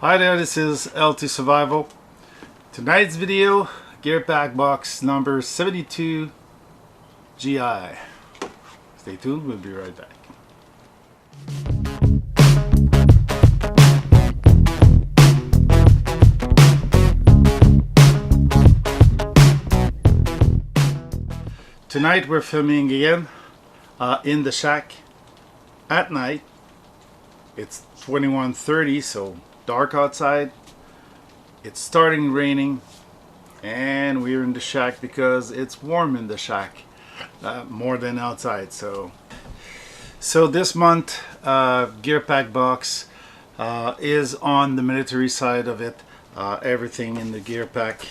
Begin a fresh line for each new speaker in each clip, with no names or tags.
Hi there, this is LT Survival. Tonight's video, Gearpack box number 72 GI. Stay tuned, we'll be right back. Tonight we're filming again in the shack at night. It's 21:30, so dark outside. It's starting raining and we're in the shack because it's warm in the shack, more than outside. So this month Gearpack box is on the military side of it. Everything in the Gearpack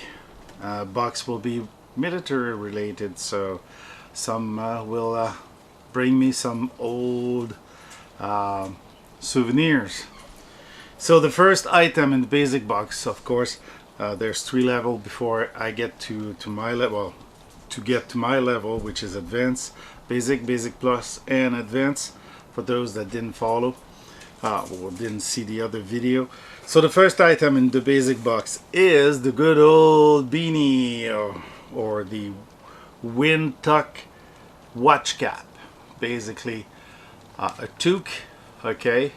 box will be military related, so some will bring me some old souvenirs. So the first item in the basic box, of course, there's 3 levels before I get to my level. To get to my level, which is advanced, basic, basic plus, and advanced, for those that didn't follow or didn't see the other video. So the first item in the basic box is the good old beanie, or the wind tuck watch cap. Basically a toque, okay,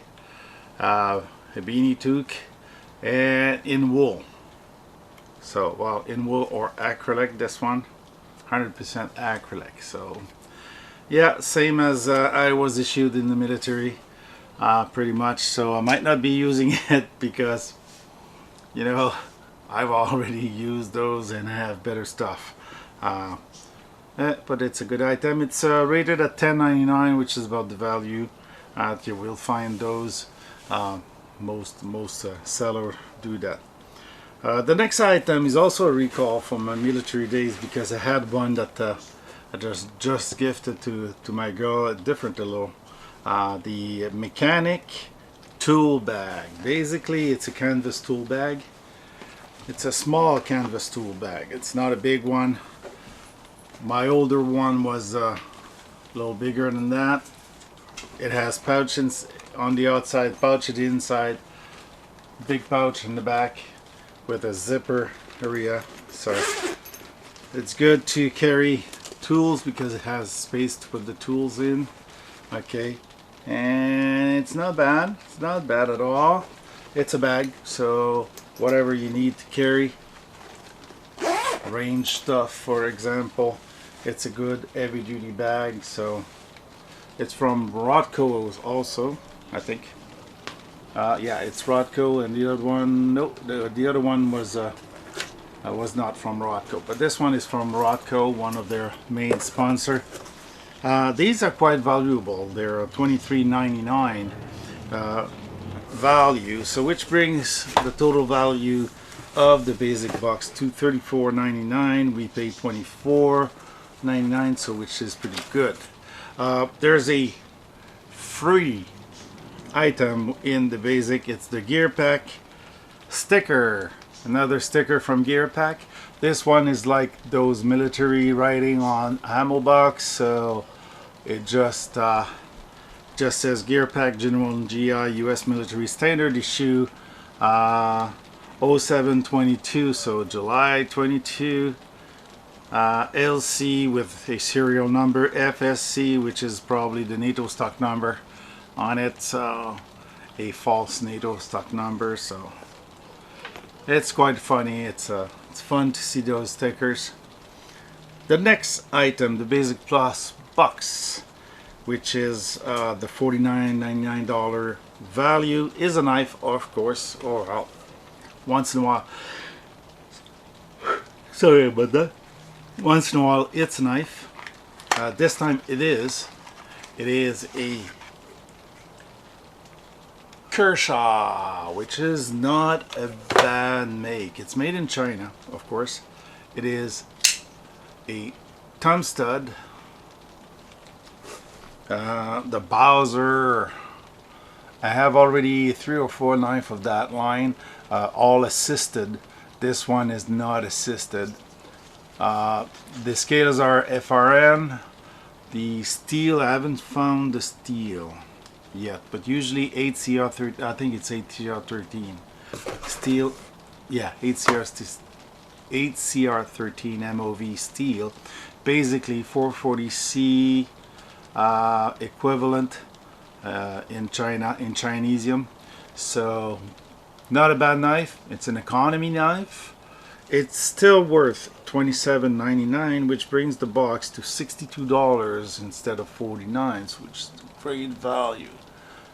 a beanie toque, and in wool. So, well, in wool or acrylic. This one 100% acrylic. So yeah, same as I was issued in the military, pretty much. So I might not be using it because, you know, I've already used those and have better stuff. But it's a good item. It's rated at $10.99, which is about the value. You will find those. Most sellers do that. The next item is also a recall from my military days, because I had one that I just gifted to my girl, a different little. The mechanic tool bag. Basically, it's a canvas tool bag. It's a small canvas tool bag. It's not a big one. My older one was a little bigger than that. It has pouches on the outside, pouch at the inside, big pouch in the back with a zipper area. So it's good to carry tools because it has space to put the tools in. Okay, and it's not bad. It's not bad at all. It's a bag, so whatever you need to carry, range stuff for example, it's a good heavy-duty bag. So it's from Rothko also, I think. Yeah, it's Rothko, and the other one, no, the other one was not from Rothko, but this one is from Rothko, one of their main sponsor. These are quite valuable. They're $23.99 value, so which brings the total value of the basic box to $34.99. We paid $24.99, so which is pretty good. There's a free item in the basic. It's the Gearpack sticker, another sticker from Gearpack. This one is like those military writing on ammo box, so it just says Gearpack General GI US Military Standard Issue 0722, so July 22. LC with a serial number, FSC, which is probably the NATO stock number on it, so a false NATO stock number. So it's quite funny. It's fun to see those stickers. The next item, the basic plus box, which is the $49.99 value, is a knife, of course, or once in a while. Sorry about that. Once in a while it's a knife. This time it is a Kershaw, which is not a bad make. It's made in China, of course. It is a thumb stud. The Bowser, I have already 3 or 4 knives of that line, all assisted. This one is not assisted. The scales are FRN. The steel, I haven't found the steel yet, but usually 8CR13, I think it's 8CR13. steel, yeah, 8CR13 MOV steel, basically 440C equivalent in Chinesium. So not a bad knife. It's an economy knife. It's still worth $27.99, which brings the box to $62 instead of $49, which is great value.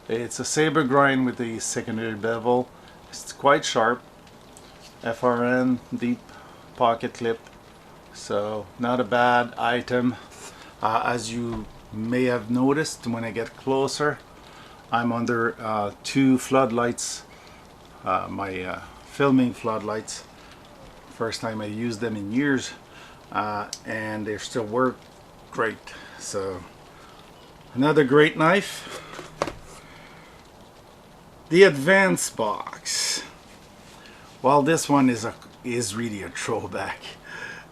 It's a saber grind with a secondary bevel. It's quite sharp. FRN deep pocket clip. So not a bad item. As you may have noticed, when I get closer, I'm under two floodlights, my filming floodlights. First time I used them in years, and they still work great. So another great knife. The advanced box. Well, this one is really a throwback.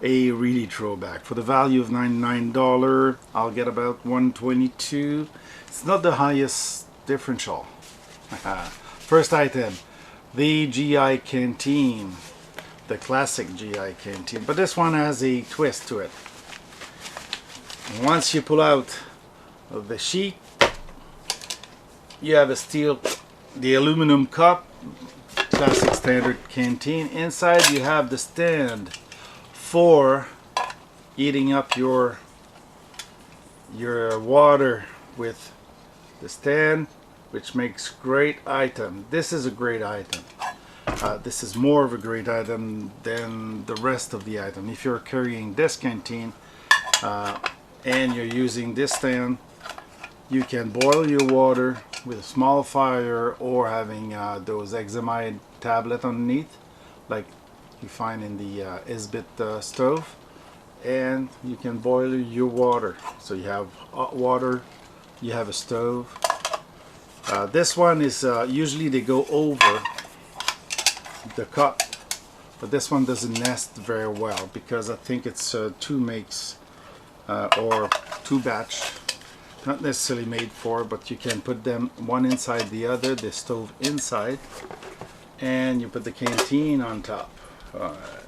A really throwback. For the value of $99, I'll get about $122. It's not the highest differential. First item, the GI Canteen, the classic GI Canteen, but this one has a twist to it. Once you pull out of the sheet, you have the aluminum cup, classic standard Canteen. Inside you have the stand for heating up your water with the stand, which makes great item. This is a great item. This is more of a great item than the rest of the item. If you're carrying this Canteen and you're using this stand, you can boil your water with a small fire, or having those Examide tablet underneath, like you find in the Isbit stove, and you can boil your water. So you have hot water, you have a stove. This one is usually they go over the cup, but this one doesn't nest very well because I think it's two makes or two batch, not necessarily made for, but you can put them one inside the other, the stove inside, and you put the Canteen on top.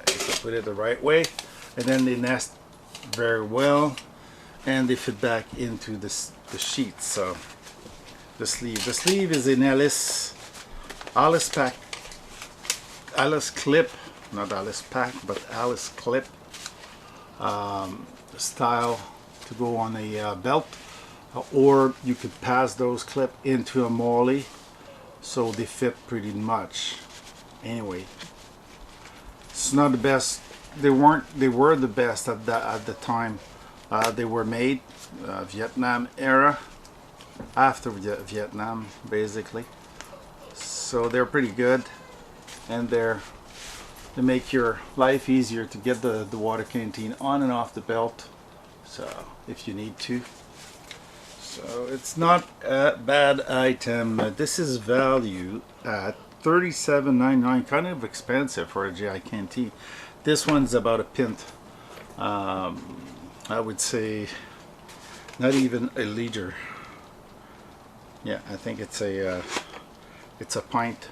If you put it the right way, and then they nest very well, and they fit back into the sheet. So the sleeve is an Alice clip, not Alice pack, but Alice clip style to go on a belt, or you could pass those clip into a molly, so they fit pretty much. Anyway, it's not the best. They were the best at the time they were made, Vietnam era, after Vietnam basically. So they're pretty good, and they make your life easier to get the water Canteen on and off the belt, so if you need to. So it's not a bad item. This is valued at $37.99, kind of expensive for a GI Canteen. This one's about a pint. I would say not even a liter. Yeah, I think it's a pint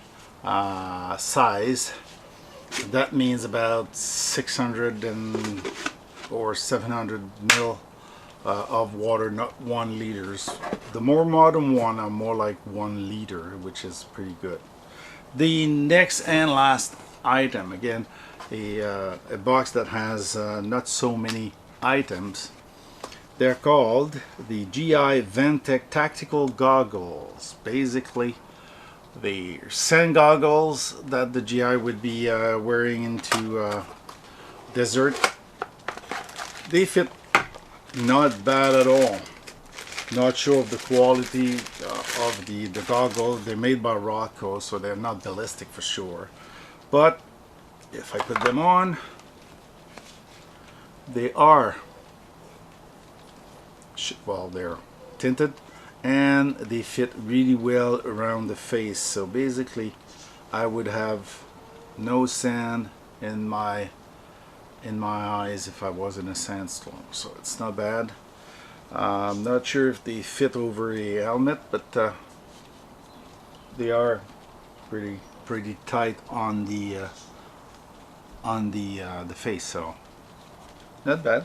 size. That means about 600 or 700 mil of water, not 1 liters. The more modern one are more like 1 liter, which is pretty good. The next and last item, again, a box that has not so many items. They're called the GI Ventec Tactical Goggles. Basically, the sand goggles that the GI would be wearing into desert. They fit not bad at all. Not sure of the quality of the goggle. They're made by Rocco, so they're not ballistic for sure. But if I put them on, they are, well, they're tinted, and they fit really well around the face. So basically I would have no sand in my eyes if I was in a sandstorm, so it's not bad. I'm not sure if they fit over a helmet, but they are pretty pretty tight on the face, so not bad,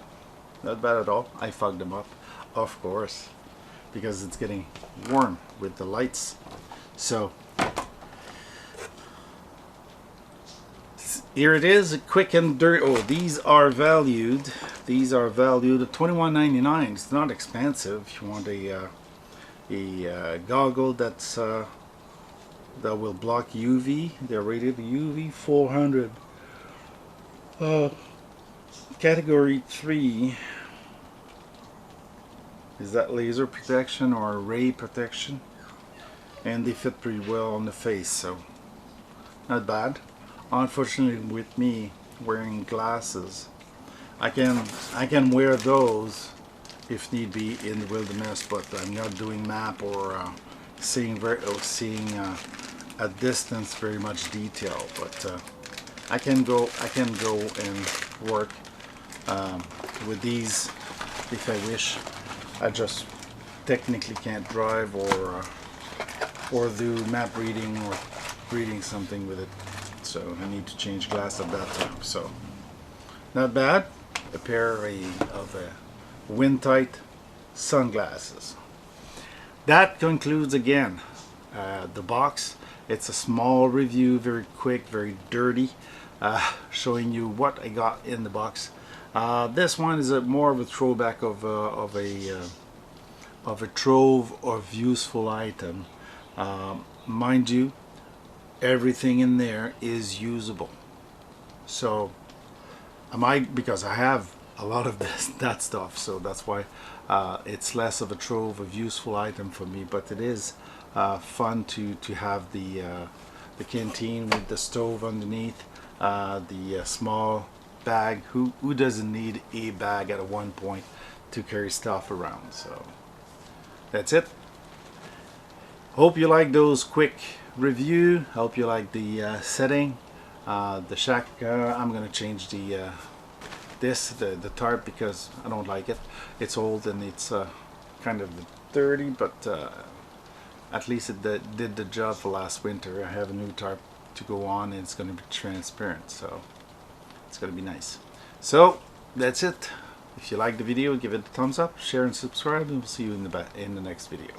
not bad at all. I fucked them up, of course, because it's getting warm with the lights. So here it is, quick and dirty. Oh, these are valued. These are valued at $21.99. It's not expensive. If you want a goggle that's that will block UV, they're rated UV 400. Category 3. Is that laser protection or ray protection? And they fit pretty well on the face, so not bad. Unfortunately, with me wearing glasses, I can wear those if need be in the wilderness, but I'm not doing map or seeing at distance very much detail. But I can go and work with these if I wish. I just technically can't drive or do map reading or reading something with it, so I need to change glass at that time. So not bad. A pair of wind tight sunglasses. That concludes again the box. It's a small review, very quick, very dirty, showing you what I got in the box. This one is more of a throwback of a trove of useful item. Mind you, everything in there is usable. So because I have a lot of that stuff, so that's why it's less of a trove of useful item for me. But it is fun to have the canteen with the stove underneath, the small bag. Who doesn't need a bag at one point to carry stuff around? So that's it. Hope you like those quick review. Hope you like the setting. The shack, I'm gonna change the tarp because I don't like it. It's old and it's kind of dirty, but at least it did the job for last winter. I have a new tarp to go on, and it's going to be transparent, so it's going to be nice. So that's it. If you like the video, give it a thumbs up, share and subscribe, and we'll see you in the next video.